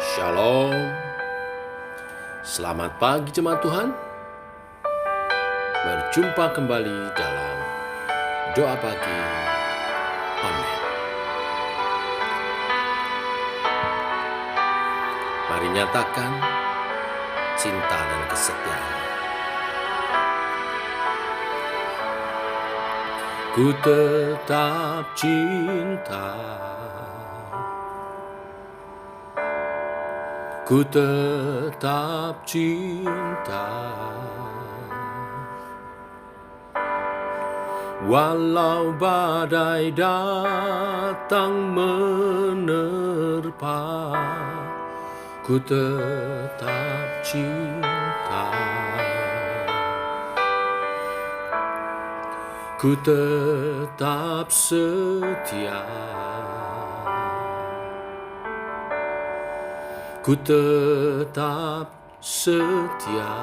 Shalom. Selamat pagi jemaat Tuhan. Berjumpa kembali dalam doa pagi online. Mari nyatakan cinta dan kesetiaan. Ku tetap cinta, ku tetap cinta, walau badai datang menerpa, ku tetap cinta, ku tetap setia, ku tetap setia,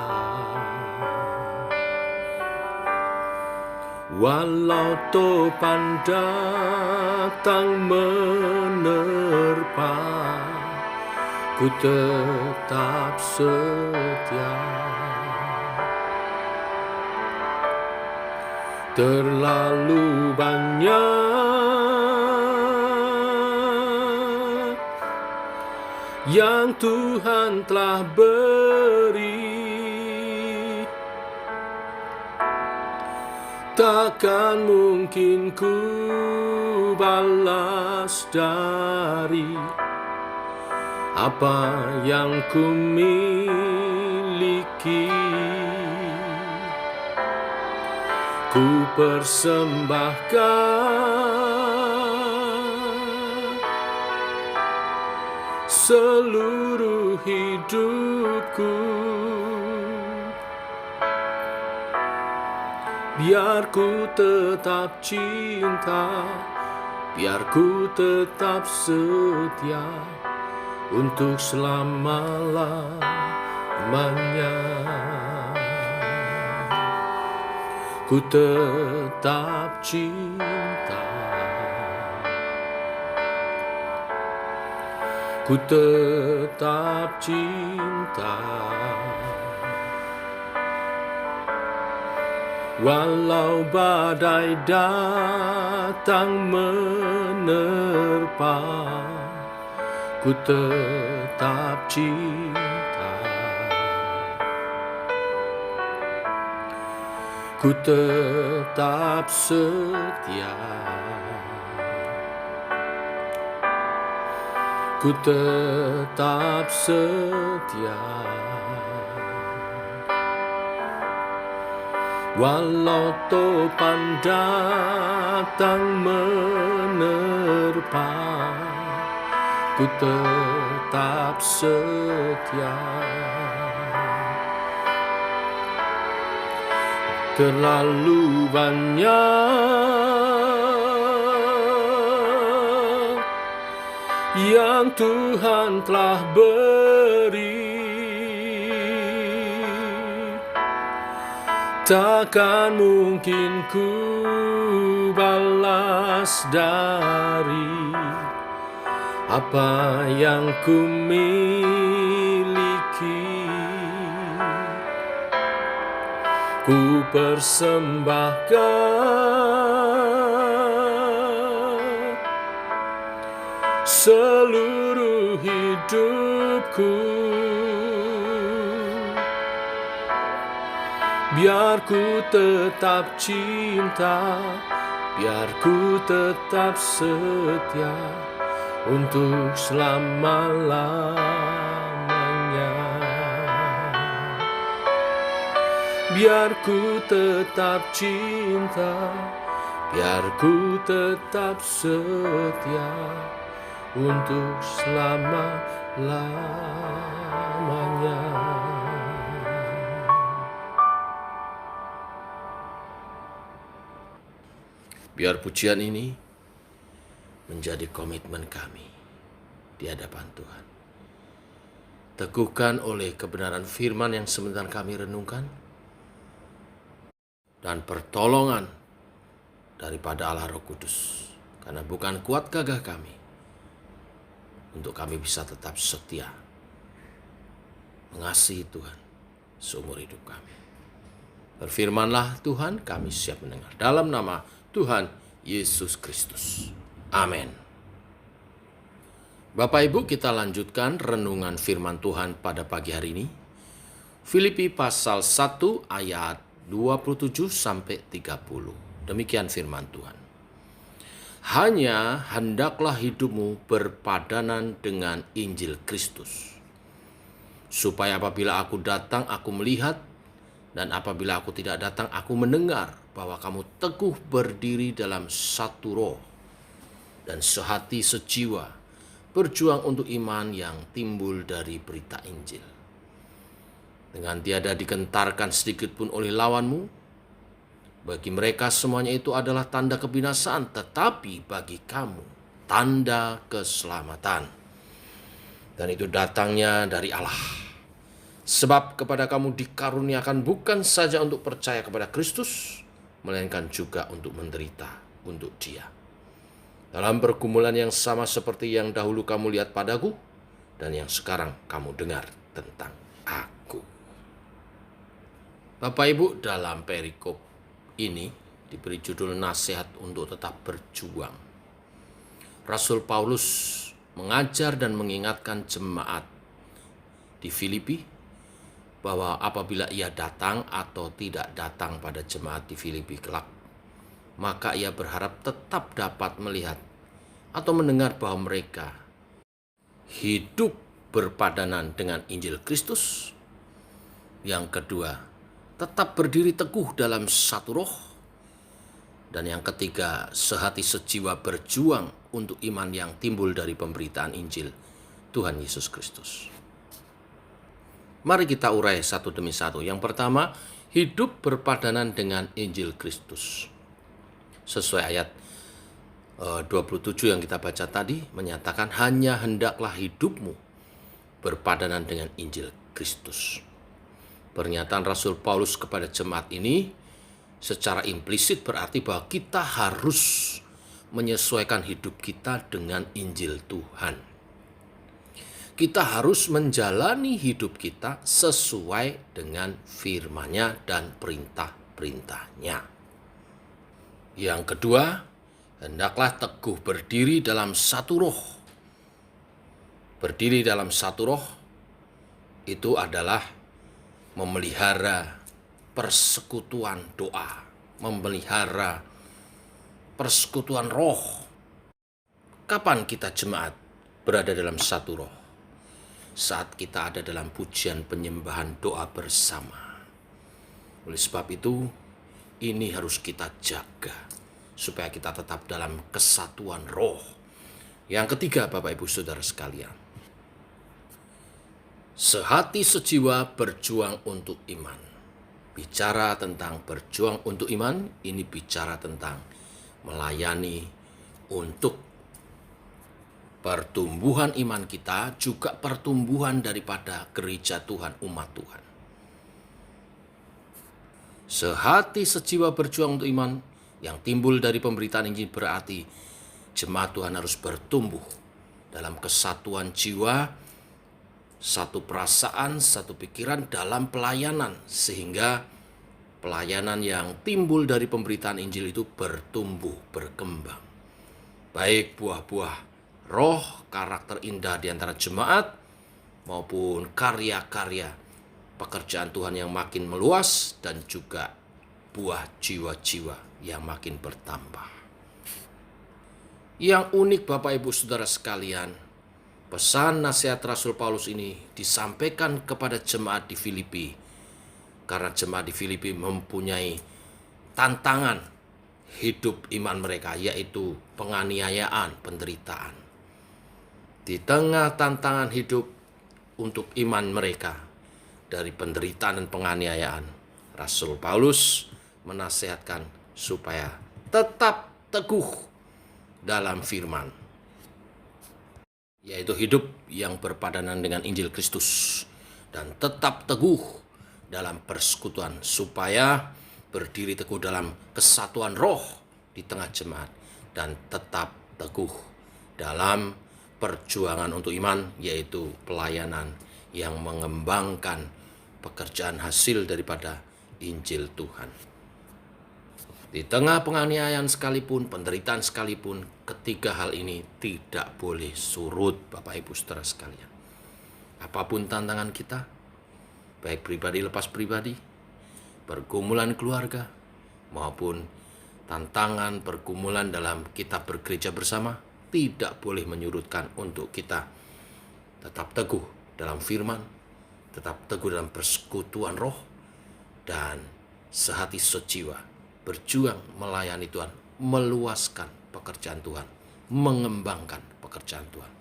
walau topan datang menerpa, ku tetap setia. Terlalu banyak yang Tuhan telah beri, takkan mungkin ku balas dari apa yang ku miliki. Ku persembahkan seluruh hidupku, biar ku tetap cinta, biar ku tetap setia untuk selama-lamanya. Ku tetap cinta, ku tetap cinta, walau badai datang menerpa, ku tetap cinta, ku tetap setia, ku tetap setia, walau topan datang menerpa, ku tetap setia. Terlalu banyak yang Tuhan telah beri, takkan mungkin ku balas dari apa yang ku miliki. Ku persembahkan seluruh hidupku, biar ku tetap cinta, biar ku tetap setia untuk selama-lamanya. Biar ku tetap cinta, biar ku tetap setia untuk selama-lamanya. Biar pujian ini menjadi komitmen kami di hadapan Tuhan. Teguhkan oleh kebenaran firman yang sebentar kami renungkan, dan pertolongan daripada Allah Roh Kudus. Karena bukan kuat gagah kami, untuk kami bisa tetap setia mengasihi Tuhan seumur hidup kami. Berfirmanlah Tuhan, kami siap mendengar. Dalam nama Tuhan Yesus Kristus. Amin. Bapak Ibu, kita lanjutkan renungan firman Tuhan pada pagi hari ini. Filipi pasal 1 ayat 27 sampai 30. Demikian firman Tuhan. Hanya hendaklah hidupmu berpadanan dengan Injil Kristus, supaya apabila aku datang, aku melihat, dan apabila aku tidak datang, aku mendengar bahwa kamu teguh berdiri dalam satu roh dan sehati sejiwa, berjuang untuk iman yang timbul dari berita Injil. Dengan tiada digentarkan sedikit pun oleh lawanmu. Bagi mereka semuanya itu adalah tanda kebinasaan, tetapi bagi kamu tanda keselamatan. Dan itu datangnya dari Allah. Sebab kepada kamu dikaruniakan bukan saja untuk percaya kepada Kristus, melainkan juga untuk menderita untuk Dia. Dalam pergumulan yang sama seperti yang dahulu kamu lihat padaku, dan yang sekarang kamu dengar tentang aku. Bapak Ibu, dalam perikop ini diberi judul nasihat untuk tetap berjuang. Rasul Paulus mengajar dan mengingatkan jemaat di Filipi bahwa apabila ia datang atau tidak datang pada jemaat di Filipi kelak, maka ia berharap tetap dapat melihat atau mendengar bahwa mereka hidup berpadanan dengan Injil Kristus. Yang kedua, tetap berdiri teguh dalam satu roh. Dan yang ketiga, sehati sejiwa berjuang untuk iman yang timbul dari pemberitaan Injil Tuhan Yesus Kristus. Mari kita urai satu demi satu. Yang pertama, hidup berpadanan dengan Injil Kristus. Sesuai ayat 27 yang kita baca tadi, menyatakan hanya hendaklah hidupmu berpadanan dengan Injil Kristus. Pernyataan Rasul Paulus kepada jemaat ini secara implisit berarti bahwa kita harus menyesuaikan hidup kita dengan Injil Tuhan. Kita harus menjalani hidup kita sesuai dengan firman-Nya dan perintah-perintahnya. Yang kedua, hendaklah teguh berdiri dalam satu roh. Berdiri dalam satu roh itu adalah memelihara persekutuan doa, memelihara persekutuan roh. Kapan kita jemaat berada dalam satu roh? Saat kita ada dalam pujian penyembahan doa bersama. Oleh sebab itu, ini harus kita jaga supaya kita tetap dalam kesatuan roh. Yang ketiga, Bapak Ibu Saudara sekalian, sehati sejiwa berjuang untuk iman. Bicara tentang berjuang untuk iman, ini bicara tentang melayani untuk pertumbuhan iman kita, juga pertumbuhan daripada gereja Tuhan, umat Tuhan. Sehati sejiwa berjuang untuk iman yang timbul dari pemberitaan Injil berarti jemaat Tuhan harus bertumbuh dalam kesatuan jiwa, satu perasaan, satu pikiran dalam pelayanan, sehingga pelayanan yang timbul dari pemberitaan Injil itu bertumbuh, berkembang. Baik buah-buah roh, karakter indah di antara jemaat, maupun karya-karya pekerjaan Tuhan yang makin meluas, dan juga buah jiwa-jiwa yang makin bertambah. Yang unik Bapak Ibu Saudara sekalian, pesan nasihat Rasul Paulus ini disampaikan kepada jemaat di Filipi, karena jemaat di Filipi mempunyai tantangan hidup iman mereka, yaitu penganiayaan, penderitaan. Di tengah tantangan hidup untuk iman mereka dari penderitaan dan penganiayaan, Rasul Paulus menasihatkan supaya tetap teguh dalam firman, yaitu hidup yang berpadanan dengan Injil Kristus, dan tetap teguh dalam persekutuan supaya berdiri teguh dalam kesatuan roh di tengah jemaat, dan tetap teguh dalam perjuangan untuk iman, yaitu pelayanan yang mengembangkan pekerjaan hasil daripada Injil Tuhan. Di tengah penganiayaan sekalipun, penderitaan sekalipun, ketiga hal ini tidak boleh surut, Bapak Ibu Saudara sekalian. Apapun tantangan kita, baik pribadi lepas pribadi, pergumulan keluarga, maupun tantangan pergumulan dalam kita bergereja bersama, tidak boleh menyurutkan untuk kita tetap teguh dalam firman, tetap teguh dalam persekutuan roh, dan sehati sejiwa berjuang melayani Tuhan, meluaskan pekerjaan Tuhan, mengembangkan pekerjaan Tuhan.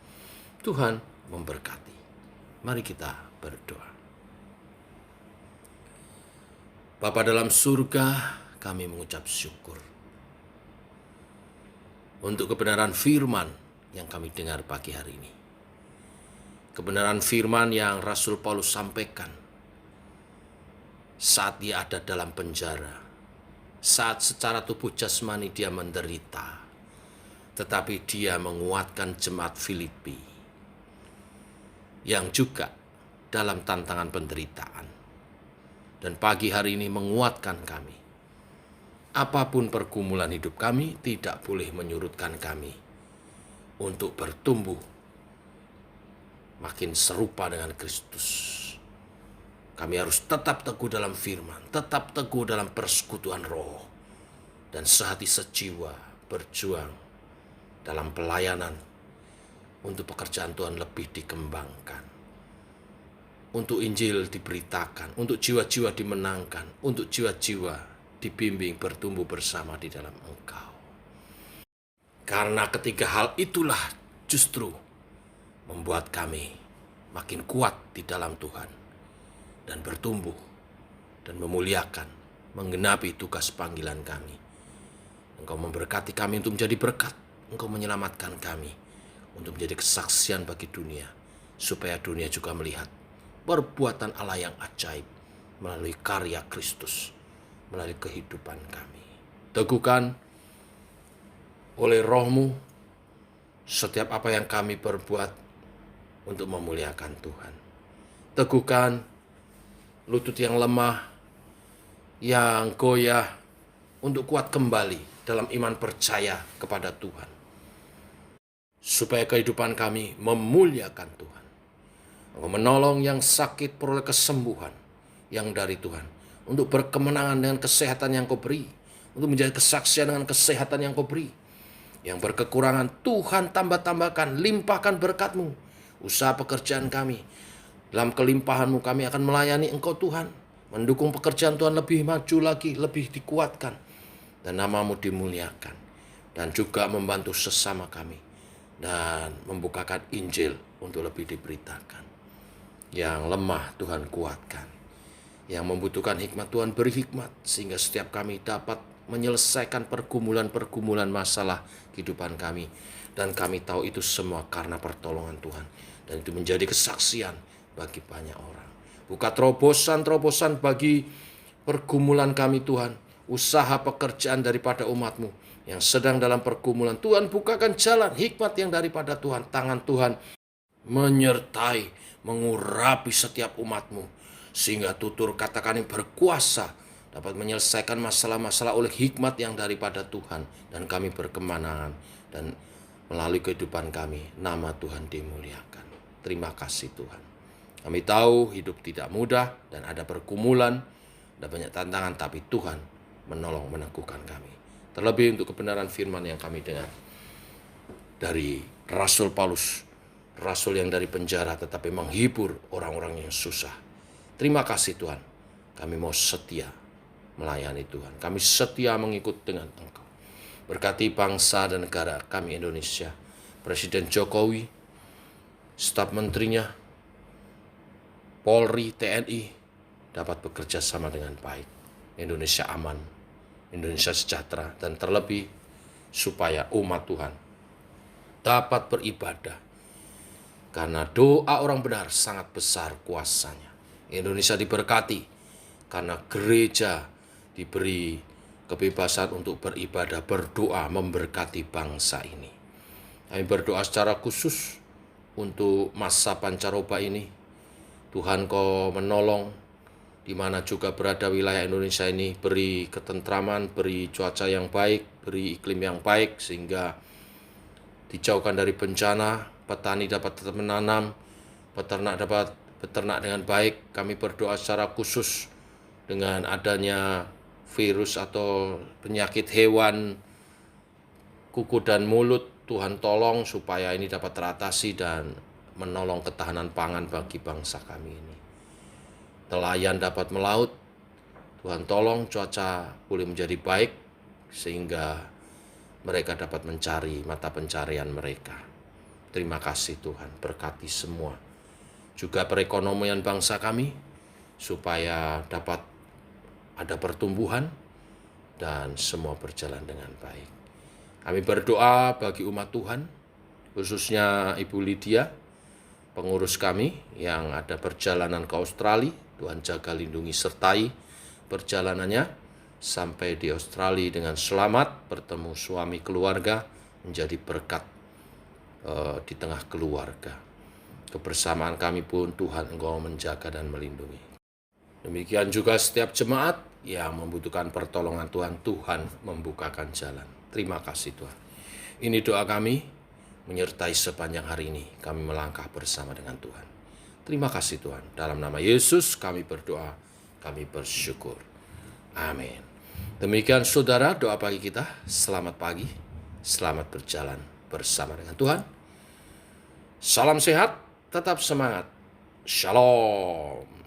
Tuhan memberkati. Mari kita berdoa. Bapa dalam surga, kami mengucap syukur untuk kebenaran firman yang kami dengar pagi hari ini. Kebenaran firman yang Rasul Paulus sampaikan saat dia ada dalam penjara, saat secara tubuh jasmani dia menderita, tetapi dia menguatkan jemaat Filipi yang juga dalam tantangan penderitaan. Dan pagi hari ini menguatkan kami. Apapun pergumulan hidup kami, tidak boleh menyurutkan kami untuk bertumbuh makin serupa dengan Kristus. Kami harus tetap teguh dalam firman, tetap teguh dalam persekutuan roh, dan sehati sejiwa berjuang dalam pelayanan untuk pekerjaan Tuhan lebih dikembangkan, untuk Injil diberitakan, untuk jiwa-jiwa dimenangkan, untuk jiwa-jiwa dibimbing bertumbuh bersama di dalam Engkau. Karena ketiga hal itulah justru membuat kami makin kuat di dalam Tuhan dan bertumbuh dan memuliakan, menggenapi tugas panggilan kami. Engkau memberkati kami untuk menjadi berkat, Engkau menyelamatkan kami untuk menjadi kesaksian bagi dunia, supaya dunia juga melihat perbuatan Allah yang ajaib melalui karya Kristus, melalui kehidupan kami. Teguhkan oleh Roh-Mu setiap apa yang kami perbuat untuk memuliakan Tuhan. Teguhkan lutut yang lemah, yang goyah, untuk kuat kembali dalam iman percaya kepada Tuhan. Supaya kehidupan kami memuliakan Tuhan. Engkau menolong yang sakit peroleh kesembuhan yang dari Tuhan. Untuk berkemenangan dengan kesehatan yang Kau beri. Untuk menjadi kesaksian dengan kesehatan yang Kau beri. Yang berkekurangan, Tuhan tambah-tambahkan, limpahkan berkat-Mu. Usaha pekerjaan kami, dalam kelimpahan-Mu kami akan melayani Engkau Tuhan. Mendukung pekerjaan Tuhan lebih maju lagi, lebih dikuatkan. Dan nama-Mu dimuliakan. Dan juga membantu sesama kami. Dan membukakan Injil untuk lebih diberitakan. Yang lemah Tuhan kuatkan. Yang membutuhkan hikmat Tuhan beri hikmat. Sehingga setiap kami dapat menyelesaikan pergumulan-pergumulan masalah kehidupan kami. Dan kami tahu itu semua karena pertolongan Tuhan. Dan itu menjadi kesaksian bagi banyak orang. Buka terobosan-terobosan bagi pergumulan kami Tuhan. Usaha pekerjaan daripada umat-Mu yang sedang dalam pergumulan. Tuhan bukakan jalan hikmat yang daripada Tuhan. Tangan Tuhan menyertai, mengurapi setiap umat-Mu. Sehingga tutur kata kami berkuasa dapat menyelesaikan masalah-masalah oleh hikmat yang daripada Tuhan. Dan kami berkemenangan. Dan melalui kehidupan kami, nama Tuhan dimuliakan. Terima kasih Tuhan. Kami tahu hidup tidak mudah dan ada pergumulan, ada banyak tantangan, tapi Tuhan menolong meneguhkan kami. Terlebih untuk kebenaran firman yang kami dengar dari Rasul Paulus, Rasul yang dari penjara tetapi menghibur orang-orang yang susah. Terima kasih Tuhan, kami mau setia melayani Tuhan. Kami setia mengikut dengan Engkau. Berkati bangsa dan negara kami Indonesia, Presiden Jokowi, staf menterinya, Polri, TNI dapat bekerja sama dengan baik. Indonesia aman, Indonesia sejahtera, dan terlebih supaya umat Tuhan dapat beribadah. Karena doa orang benar sangat besar kuasanya. Indonesia diberkati karena gereja diberi kebebasan untuk beribadah, berdoa, memberkati bangsa ini. Kami berdoa secara khusus untuk masa pancaroba ini. Tuhan Kau menolong di mana juga berada wilayah Indonesia ini, beri ketentraman, beri cuaca yang baik, beri iklim yang baik, sehingga dijauhkan dari bencana, petani dapat tetap menanam, peternak dapat beternak dengan baik. Kami berdoa secara khusus dengan adanya virus atau penyakit hewan, kuku dan mulut, Tuhan tolong supaya ini dapat teratasi dan menolong ketahanan pangan bagi bangsa kami ini. Nelayan dapat melaut, Tuhan tolong cuaca boleh menjadi baik sehingga mereka dapat mencari mata pencarian mereka. Terima kasih Tuhan, berkati semua. Juga perekonomian bangsa kami supaya dapat ada pertumbuhan dan semua berjalan dengan baik. Kami berdoa bagi umat Tuhan, khususnya Ibu Lydia, pengurus kami yang ada perjalanan ke Australia. Tuhan jaga, lindungi, sertai perjalanannya sampai di Australia dengan selamat, bertemu suami keluarga, menjadi berkat di tengah keluarga. Kebersamaan kami pun Tuhan Engkau menjaga dan melindungi. Demikian juga setiap jemaat yang membutuhkan pertolongan Tuhan, Tuhan membukakan jalan. Terima kasih Tuhan. Ini doa kami, menyertai sepanjang hari ini kami melangkah bersama dengan Tuhan. Terima kasih Tuhan. Dalam nama Yesus kami berdoa, kami bersyukur. Amin. Demikian saudara doa pagi kita. Selamat pagi, selamat berjalan bersama dengan Tuhan. Salam sehat, tetap semangat. Shalom.